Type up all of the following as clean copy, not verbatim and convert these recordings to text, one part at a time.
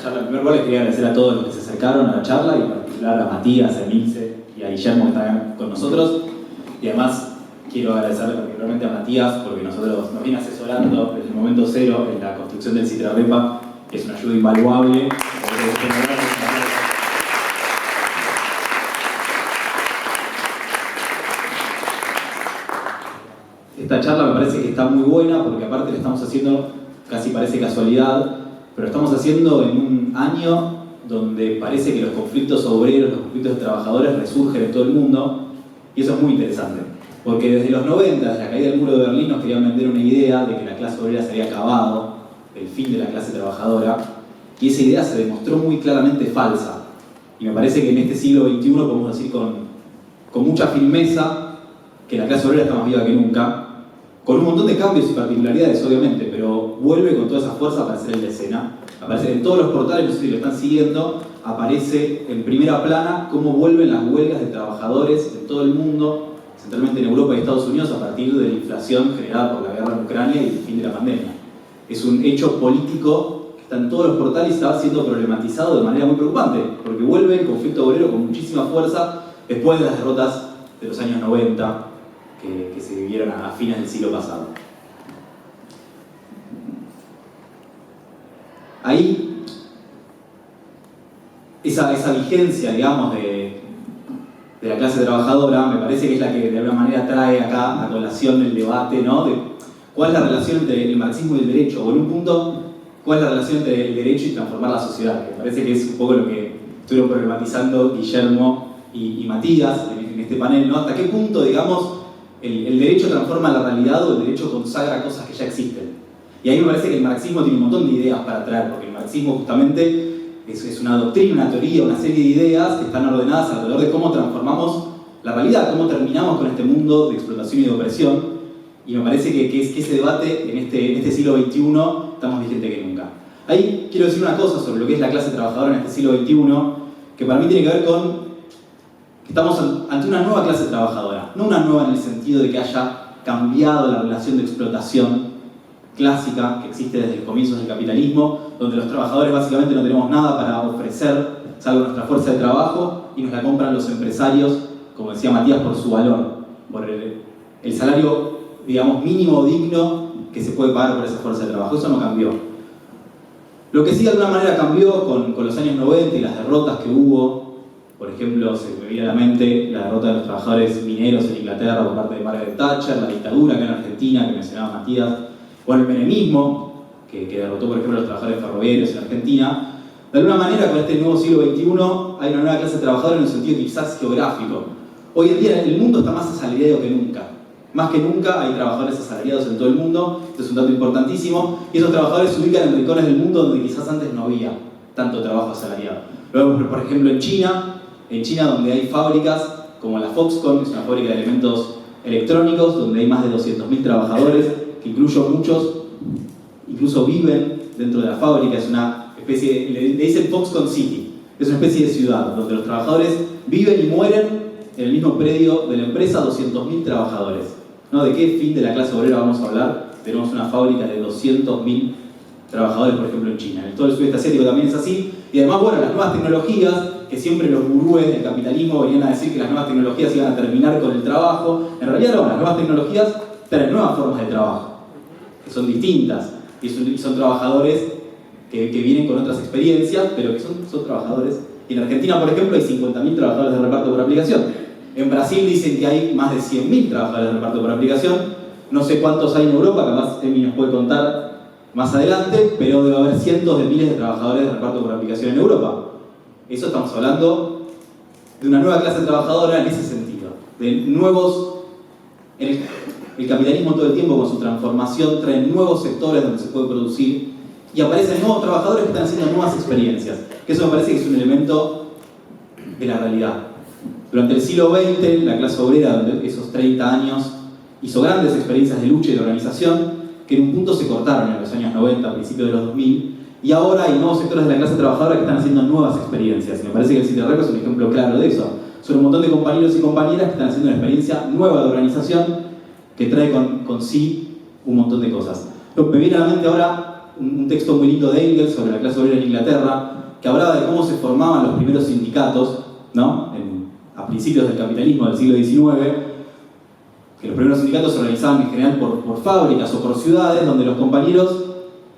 charla. En primer lugar, les quería agradecer a todos los que se acercaron a la charla, y en particular a Matías, a Emilce y a Guillermo que están con nosotros. Y además quiero agradecerle particularmente a Matías porque nos viene asesorando desde el momento cero en la construcción del Citrarepa, que es una ayuda invaluable. Esta charla me parece que está muy buena porque aparte la estamos haciendo, casi parece casualidad, pero estamos haciendo en un año donde parece que los conflictos obreros, los conflictos de trabajadores resurgen en todo el mundo, y eso es muy interesante, porque desde los 90, desde la caída del muro de Berlín, nos querían vender una idea de que la clase obrera se había acabado, el fin de la clase trabajadora, y esa idea se demostró muy claramente falsa. Y me parece que en este siglo XXI podemos decir con mucha firmeza que la clase obrera está más viva que nunca, con un montón de cambios y particularidades, obviamente, pero vuelve con toda esa fuerza a aparecer en la escena. Aparece en todos los portales, no sé si lo están siguiendo, aparece en primera plana cómo vuelven las huelgas de trabajadores en todo el mundo, centralmente en Europa y Estados Unidos, a partir de la inflación generada por la guerra en Ucrania y el fin de la pandemia. Es un hecho político que está en todos los portales y está siendo problematizado de manera muy preocupante, porque vuelve el conflicto obrero con muchísima fuerza después de las derrotas de los años 90 que se vivieron a fines del siglo pasado. Ahí, esa vigencia, digamos, de la clase trabajadora, me parece que es la que de alguna manera trae acá a colación el debate, ¿no? De cuál es la relación entre el marxismo y el derecho, o en un punto, cuál es la relación entre el derecho y transformar la sociedad. Me parece que es un poco lo que estuvieron problematizando Guillermo y Matías en este panel, ¿no? Hasta qué punto, digamos, el derecho transforma la realidad o el derecho consagra cosas que ya existen. Y ahí me parece que el marxismo tiene un montón de ideas para traer, porque el marxismo justamente es una doctrina, una teoría, una serie de ideas que están ordenadas alrededor de cómo transformamos la realidad, cómo terminamos con este mundo de explotación y de opresión. Y me parece que ese debate en este siglo XXI está más vigente que nunca. Ahí quiero decir una cosa sobre lo que es la clase trabajadora en este siglo XXI, que para mí tiene que ver con que estamos ante una nueva clase trabajadora. No una nueva en el sentido de que haya cambiado la relación de explotación clásica que existe desde el comienzo del capitalismo, donde los trabajadores básicamente no tenemos nada para ofrecer, salvo nuestra fuerza de trabajo, y nos la compran los empresarios, como decía Matías, por su valor, por el salario, digamos, mínimo o digno que se puede pagar por esa fuerza de trabajo. Eso no cambió. Lo que sí de alguna manera cambió con los años 90 y las derrotas que hubo, por ejemplo, se me viene a la mente la derrota de los trabajadores mineros en Inglaterra por parte de Margaret Thatcher, la dictadura acá en Argentina que mencionaba Matías, o el menemismo, que derrotó, por ejemplo, a los trabajadores ferroviarios en Argentina. De alguna manera, con este nuevo siglo XXI, hay una nueva clase trabajadora en un sentido quizás geográfico. Hoy en día el mundo está más asalariado que nunca. Más que nunca hay trabajadores asalariados en todo el mundo, esto es un dato importantísimo, y esos trabajadores se ubican en rincones del mundo donde quizás antes no había tanto trabajo asalariado. Luego, por ejemplo, en China donde hay fábricas como la Foxconn, que es una fábrica de elementos electrónicos, donde hay más de 200.000 trabajadores, que muchos incluso viven dentro de la fábrica. Es una especie, le dicen Foxconn City, es una especie de ciudad donde los trabajadores viven y mueren en el mismo predio de la empresa, 200.000 trabajadores. ¿No? ¿De qué fin de la clase obrera vamos a hablar? Tenemos una fábrica de 200.000 trabajadores, por ejemplo, en China. En todo el sudeste asiático también es así. Y además, bueno, las nuevas tecnologías, que siempre los gurúes del capitalismo venían a decir que las nuevas tecnologías iban a terminar con el trabajo. En realidad no, las nuevas tecnologías traen nuevas formas de trabajo, que son distintas, y son trabajadores que vienen con otras experiencias, pero que son trabajadores. Y en Argentina, por ejemplo, hay 50.000 trabajadores de reparto por aplicación. En Brasil dicen que hay más de 100.000 trabajadores de reparto por aplicación. No sé cuántos hay en Europa, capaz Emi nos puede contar más adelante, pero debe haber cientos de miles de trabajadores de reparto por aplicación en Europa. Eso estamos hablando de una nueva clase trabajadora en ese sentido, de nuevos. El capitalismo todo el tiempo con su transformación trae nuevos sectores donde se puede producir y aparecen nuevos trabajadores que están haciendo nuevas experiencias, que eso me parece que es un elemento de la realidad. Durante el siglo XX, la clase obrera, durante esos 30 años, hizo grandes experiencias de lucha y de organización que en un punto se cortaron en los años 90, a principios de los 2000, y ahora hay nuevos sectores de la clase trabajadora que están haciendo nuevas experiencias. Y me parece que el Citrarepa es un ejemplo claro de eso. Son un montón de compañeros y compañeras que están haciendo una experiencia nueva de organización que trae con sí un montón de cosas. Me viene a la mente ahora un texto muy lindo de Engels sobre la clase obrera en Inglaterra, que hablaba de cómo se formaban los primeros sindicatos, ¿no? A principios del capitalismo del siglo XIX, que los primeros sindicatos se organizaban en general por fábricas o por ciudades, donde los compañeros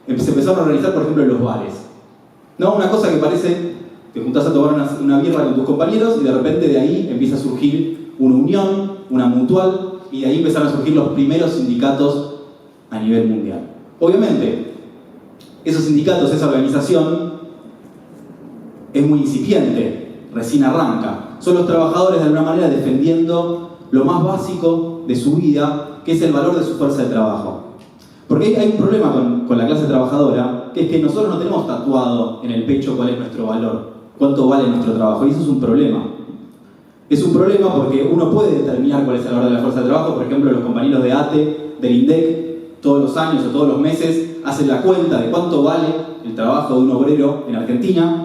se empezaron a organizar, por ejemplo, en los bares. ¿No? Una cosa que parece, te juntás a tomar una birra con tus compañeros y de repente de ahí empieza a surgir una unión, una mutual, y de ahí empezaron a surgir los primeros sindicatos a nivel mundial. Obviamente, esos sindicatos, esa organización, es muy incipiente, recién arranca. Son los trabajadores de alguna manera defendiendo lo más básico de su vida, que es el valor de su fuerza de trabajo. Porque hay un problema con la clase trabajadora, que es que nosotros no tenemos tatuado en el pecho cuál es nuestro valor, cuánto vale nuestro trabajo, y eso es un problema. Es un problema porque uno puede determinar cuál es el valor de la fuerza de trabajo. Por ejemplo, los compañeros de ATE, del INDEC, todos los años o todos los meses hacen la cuenta de cuánto vale el trabajo de un obrero en Argentina,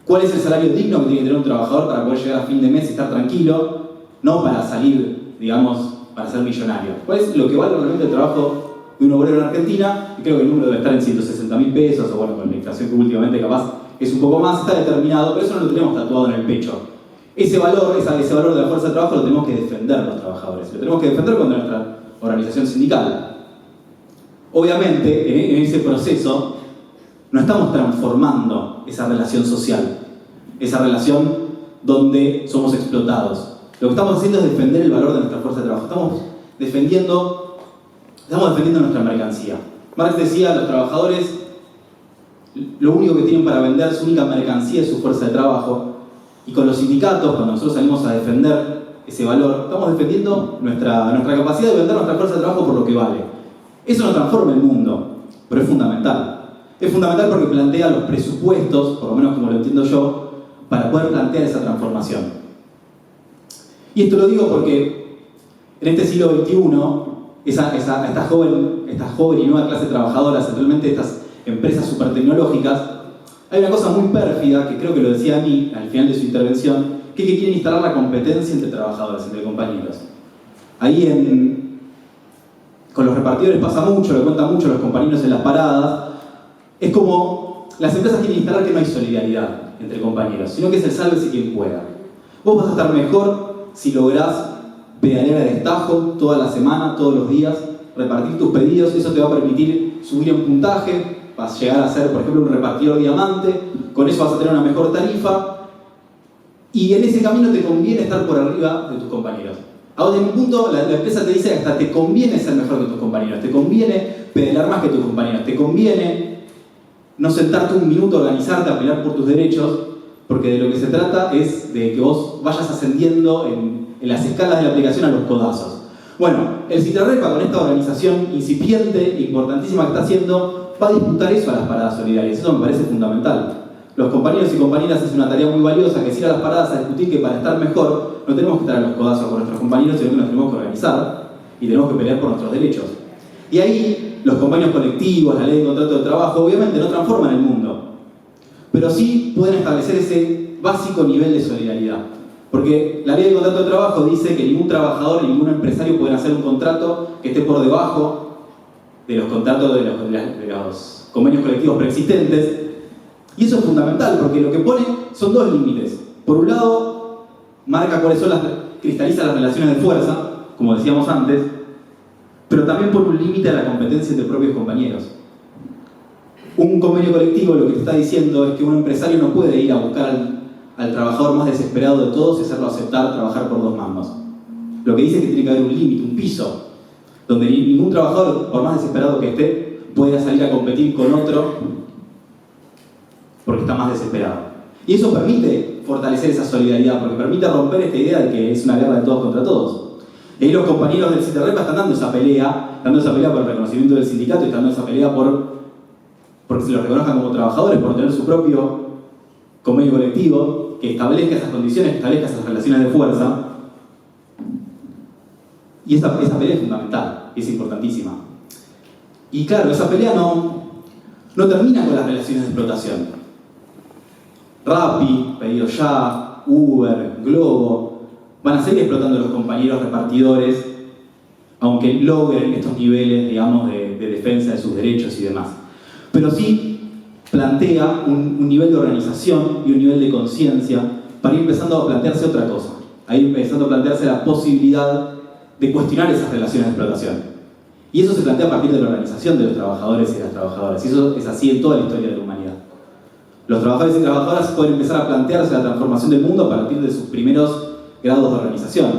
cuál es el salario digno que tiene que tener un trabajador para poder llegar a fin de mes y estar tranquilo, no para salir, digamos, para ser millonario. ¿Cuál es lo que vale realmente el trabajo de un obrero en Argentina? Y creo que el número debe estar en 160.000 pesos, o bueno, con la inflación que últimamente capaz es un poco más, está determinado, pero eso no lo tenemos tatuado en el pecho. Ese valor de la fuerza de trabajo lo tenemos que defender los trabajadores, lo tenemos que defender con nuestra organización sindical. Obviamente, en ese proceso, no estamos transformando esa relación social, esa relación donde somos explotados. Lo que estamos haciendo es defender el valor de nuestra fuerza de trabajo. Estamos defendiendo nuestra mercancía. Marx decía, los trabajadores, lo único que tienen para vender, su única mercancía es su fuerza de trabajo. Y con los sindicatos, cuando nosotros salimos a defender ese valor, estamos defendiendo nuestra capacidad de vender nuestra fuerza de trabajo por lo que vale. Eso no transforma el mundo, pero es fundamental. Es fundamental porque plantea los presupuestos, por lo menos como lo entiendo yo, para poder plantear esa transformación. Y esto lo digo porque en este siglo XXI, esta joven y nueva clase trabajadora, centralmente estas empresas supertecnológicas, hay una cosa muy pérfida, que creo que lo decía a mí al final de su intervención, que es que quieren instalar la competencia entre trabajadores, entre compañeros. Ahí con los repartidores pasa mucho, lo cuentan mucho los compañeros en las paradas. Es como las empresas quieren instalar que no hay solidaridad entre compañeros, sino que es el sálvese quien pueda. Vos vas a estar mejor si lográs pedalear a destajo toda la semana, todos los días, repartir tus pedidos, eso te va a permitir subir en puntaje, vas a llegar a ser, por ejemplo, un repartidor diamante, con eso vas a tener una mejor tarifa, y en ese camino te conviene estar por arriba de tus compañeros. Ahora, en un punto, la empresa te dice que hasta te conviene ser mejor que tus compañeros, te conviene pedalear más que tus compañeros, te conviene no sentarte un minuto a organizarte, a pelear por tus derechos, porque de lo que se trata es de que vos vayas ascendiendo en las escalas de la aplicación a los codazos. Bueno, el Citrarepa, con esta organización incipiente e importantísima que está haciendo, va a disputar eso a las paradas solidarias. Eso me parece fundamental. Los compañeros y compañeras hacen una tarea muy valiosa, que es ir a las paradas a discutir que para estar mejor no tenemos que estar a los codazos con nuestros compañeros, sino que nos tenemos que organizar y tenemos que pelear por nuestros derechos. Y ahí los convenios colectivos, la ley de contrato de trabajo, obviamente no transforman el mundo, pero sí pueden establecer ese básico nivel de solidaridad. Porque la ley de contrato de trabajo dice que ningún trabajador ni ningún empresario puede hacer un contrato que esté por debajo de los contratos de los convenios colectivos preexistentes. Y eso es fundamental, porque lo que pone son dos límites. Por un lado, marca cuáles son cristaliza las relaciones de fuerza, como decíamos antes, pero también pone un límite a la competencia entre propios compañeros. Un convenio colectivo lo que te está diciendo es que un empresario no puede ir a buscar al trabajador más desesperado de todos y hacerlo aceptar trabajar por dos mangos. Lo que dice es que tiene que haber un límite, un piso, donde ningún trabajador, por más desesperado que esté, pueda salir a competir con otro porque está más desesperado. Y eso permite fortalecer esa solidaridad, porque permite romper esta idea de que es una guerra de todos contra todos. Y ahí los compañeros del Citrarepa están dando esa pelea por el reconocimiento del sindicato y están dando esa pelea porque se los reconozcan como trabajadores, por tener su propio convenio colectivo que establezca esas condiciones, que establezca esas relaciones de fuerza. Y esa pelea es fundamental, es importantísima. Y claro, esa pelea no termina con las relaciones de explotación. Rappi, Pedido Ya, Uber, Globo, van a seguir explotando a los compañeros repartidores, aunque logren estos niveles, digamos, de defensa de sus derechos y demás. pero sí plantea un nivel de organización y un nivel de conciencia para ir empezando a plantearse otra cosa, a ir empezando a plantearse la posibilidad de cuestionar esas relaciones de explotación. Y eso se plantea a partir de la organización de los trabajadores y de las trabajadoras, y eso es así en toda la historia de la humanidad. Los trabajadores y trabajadoras pueden empezar a plantearse la transformación del mundo a partir de sus primeros grados de organización.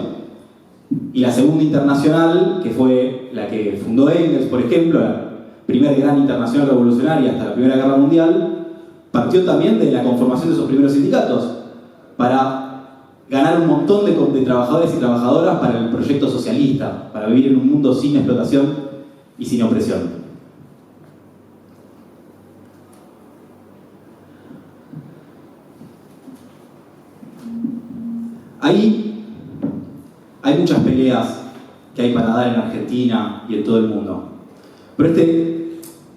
Y la Segunda Internacional, que fue la que fundó Engels, por ejemplo, la primera gran internacional revolucionaria hasta la Primera Guerra Mundial, partió también de la conformación de esos primeros sindicatos para ganar un montón de trabajadores y trabajadoras para el proyecto socialista, para vivir en un mundo sin explotación y sin opresión. Ahí hay muchas peleas que hay para dar en Argentina y en todo el mundo. Pero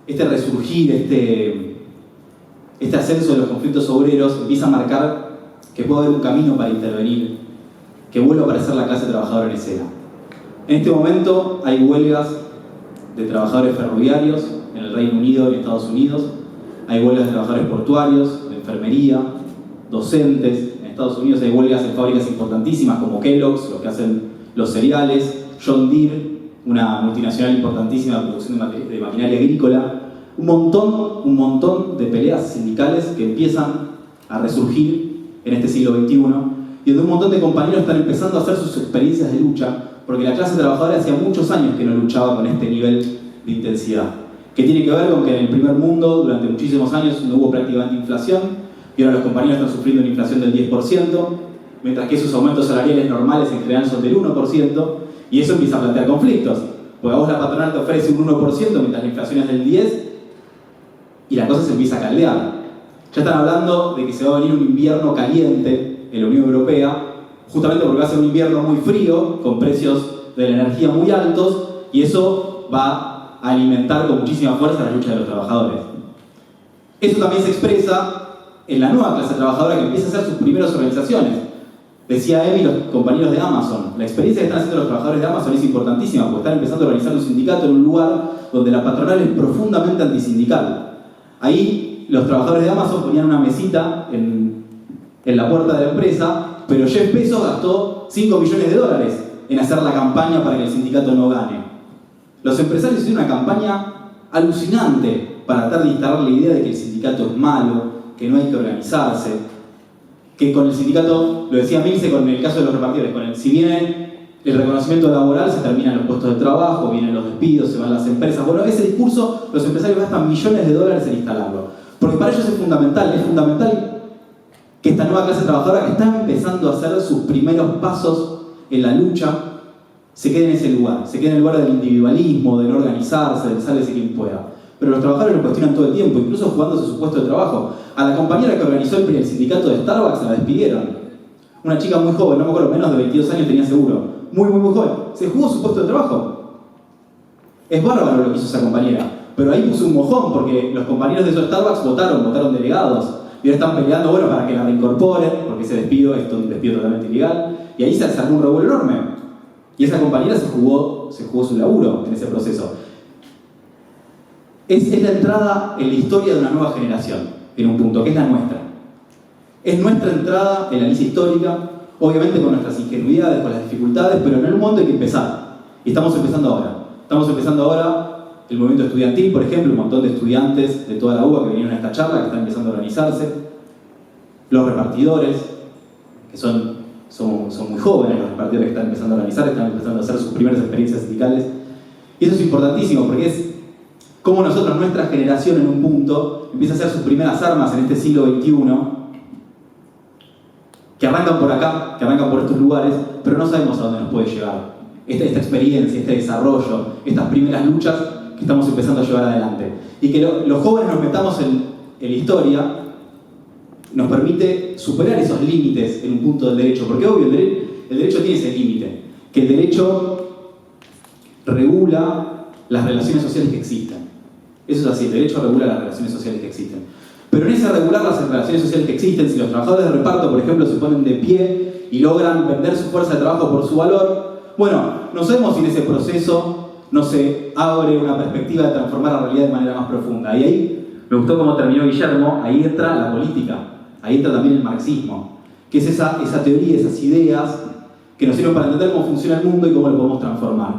este resurgir, este ascenso de los conflictos obreros empieza a marcar que puede haber un camino para intervenir, que vuelva a aparecer la clase trabajadora en escena. En este momento hay huelgas de trabajadores ferroviarios en el Reino Unido y en Estados Unidos, hay huelgas de trabajadores portuarios, de enfermería, docentes. En Estados Unidos hay huelgas en fábricas importantísimas como Kellogg's, los que hacen los cereales, John Deere, una multinacional importantísima de producción de maquinaria agrícola. Un montón de peleas sindicales que empiezan a resurgir en este siglo XXI, y donde un montón de compañeros están empezando a hacer sus experiencias de lucha, porque la clase trabajadora hacía muchos años que no luchaba con este nivel de intensidad, que tiene que ver con que en el primer mundo, durante muchísimos años, no hubo prácticamente inflación, y ahora los compañeros están sufriendo una inflación del 10%, mientras que esos aumentos salariales normales en general son del 1%, y eso empieza a plantear conflictos, porque a vos la patronal te ofrece un 1% mientras la inflación es del 10%, y la cosa se empieza a caldear. Ya están hablando de que se va a venir un invierno caliente en la Unión Europea, justamente porque va a ser un invierno muy frío, con precios de la energía muy altos, y eso va a alimentar con muchísima fuerza la lucha de los trabajadores. Eso también se expresa en la nueva clase trabajadora que empieza a hacer sus primeras organizaciones. Decía Emi, los compañeros de Amazon, la experiencia que están haciendo los trabajadores de Amazon es importantísima, porque están empezando a organizar un sindicato en un lugar donde la patronal es profundamente antisindical. Ahí los trabajadores de Amazon ponían una mesita en la puerta de la empresa, pero Jeff Bezos gastó $5 millones en hacer la campaña para que el sindicato no gane. Los empresarios hicieron una campaña alucinante para tratar de instalar la idea de que el sindicato es malo, que no hay que organizarse, que con el sindicato, lo decía Milce con el caso de los repartidores, si viene el reconocimiento laboral se terminan los puestos de trabajo, vienen los despidos, se van las empresas. Bueno, ese discurso los empresarios gastan millones de dólares en instalarlo. Porque para ellos es fundamental que esta nueva clase trabajadora que está empezando a hacer sus primeros pasos en la lucha se quede en ese lugar, se quede en el lugar del individualismo, de no organizarse, del sálvese quien pueda. Pero los trabajadores lo cuestionan todo el tiempo, incluso jugándose su puesto de trabajo. A la compañera que organizó el sindicato de Starbucks la despidieron. Una chica muy joven, no me acuerdo, menos de 22 años tenía seguro. Muy joven. Se jugó su puesto de trabajo. Es bárbaro lo que hizo esa compañera. Pero ahí puso un mojón, porque los compañeros de esos Starbucks votaron delegados. Y ahora están peleando, para que la reincorporen, porque ese despido es un despido totalmente ilegal. Y ahí se armó un revuelo enorme. Y esa compañera se jugó su laburo en ese proceso. Es la entrada en la historia de una nueva generación, en un punto, que es la nuestra. Es nuestra entrada en la lista histórica, obviamente con nuestras ingenuidades, con las dificultades, pero en algún momento hay que empezar. Y estamos empezando ahora. Estamos empezando ahora el movimiento estudiantil, por ejemplo, un montón de estudiantes de toda la UBA que vinieron a esta charla, que están empezando a organizarse. Los repartidores, que son muy jóvenes, los repartidores que están empezando a organizar, están empezando a hacer sus primeras experiencias sindicales. Y eso es importantísimo, porque es como nosotros, nuestra generación en un punto, empieza a hacer sus primeras armas en este siglo XXI, que arrancan por acá, que arrancan por estos lugares, pero no sabemos a dónde nos puede llegar. Esta experiencia, este desarrollo, estas primeras luchas que estamos empezando a llevar adelante. Y que los jóvenes nos metamos en la historia nos permite superar esos límites en un punto del derecho, porque obvio, el derecho tiene ese límite, que el derecho regula las relaciones sociales que existen. Eso es así, el derecho regula las relaciones sociales que existen. Pero en ese regular las relaciones sociales que existen, si los trabajadores de reparto, por ejemplo, se ponen de pie y logran vender su fuerza de trabajo por su valor, no sabemos si en ese proceso no se abre una perspectiva de transformar la realidad de manera más profunda. Y ahí me gustó cómo terminó Guillermo, ahí entra la política, ahí entra también el marxismo, que es esa teoría, esas ideas que nos sirven para entender cómo funciona el mundo y cómo lo podemos transformar.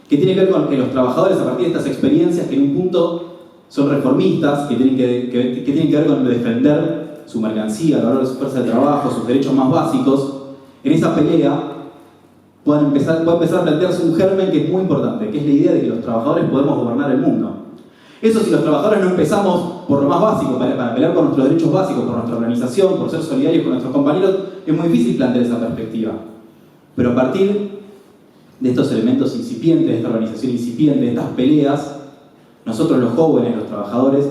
Que tiene que ver con que los trabajadores, a partir de estas experiencias que en un punto son reformistas, que tienen que ver con defender su mercancía, el valor de su fuerza de trabajo, sus derechos más básicos, en esa pelea puede empezar a plantearse un germen que es muy importante, que es la idea de que los trabajadores podemos gobernar el mundo. Eso si los trabajadores no empezamos por lo más básico, para pelear por nuestros derechos básicos, por nuestra organización, por ser solidarios con nuestros compañeros, es muy difícil plantear esa perspectiva. Pero a partir de estos elementos incipientes, de esta organización incipiente, de estas peleas, nosotros los jóvenes, los trabajadores,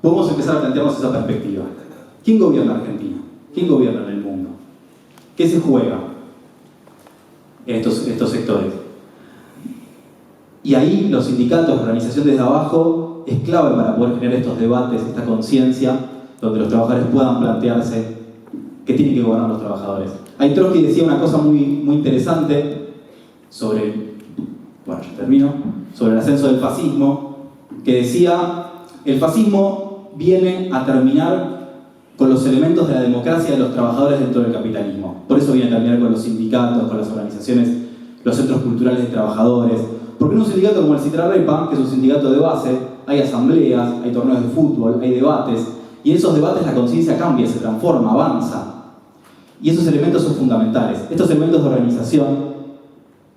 podemos empezar a plantearnos esa perspectiva. ¿Quién gobierna Argentina? ¿Quién gobierna en el mundo? ¿Qué se juega en estos sectores? Y ahí los sindicatos, la organización desde abajo, es clave para poder generar estos debates, esta conciencia, donde los trabajadores puedan plantearse qué tienen que gobernar los trabajadores. Ahí Trotsky decía una cosa muy interesante sobre el ascenso del fascismo, que decía, el fascismo viene a terminar con los elementos de la democracia de los trabajadores dentro del capitalismo. Por eso viene a terminar con los sindicatos, con las organizaciones, los centros culturales de trabajadores. Porque en un sindicato como el Citrarepa, que es un sindicato de base, hay asambleas, hay torneos de fútbol, hay debates, y en esos debates la conciencia cambia, se transforma, avanza. Y esos elementos son fundamentales. Estos elementos de organización,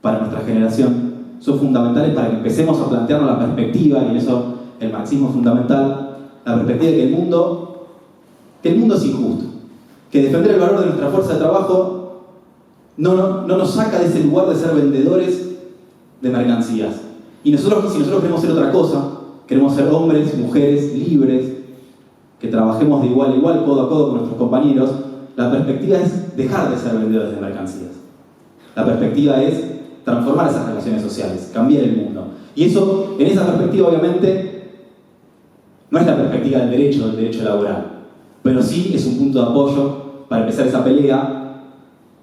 para nuestra generación, son fundamentales para que empecemos a plantearnos la perspectiva, y en eso el marxismo es fundamental, la perspectiva de que el mundo es injusto, que defender el valor de nuestra fuerza de trabajo no nos saca de ese lugar de ser vendedores de mercancías. Y si nosotros queremos ser otra cosa, queremos ser hombres, mujeres, libres, que trabajemos de igual a igual, codo a codo con nuestros compañeros, la perspectiva es dejar de ser vendedores de mercancías. La perspectiva es transformar esas relaciones sociales, cambiar el mundo. Y eso, en esa perspectiva, obviamente, no es la perspectiva del derecho laboral, pero sí es un punto de apoyo para empezar esa pelea,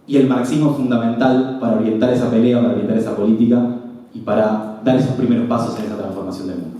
y el marxismo es fundamental para orientar esa pelea, para orientar esa política y para dar esos primeros pasos en esa transformación del mundo.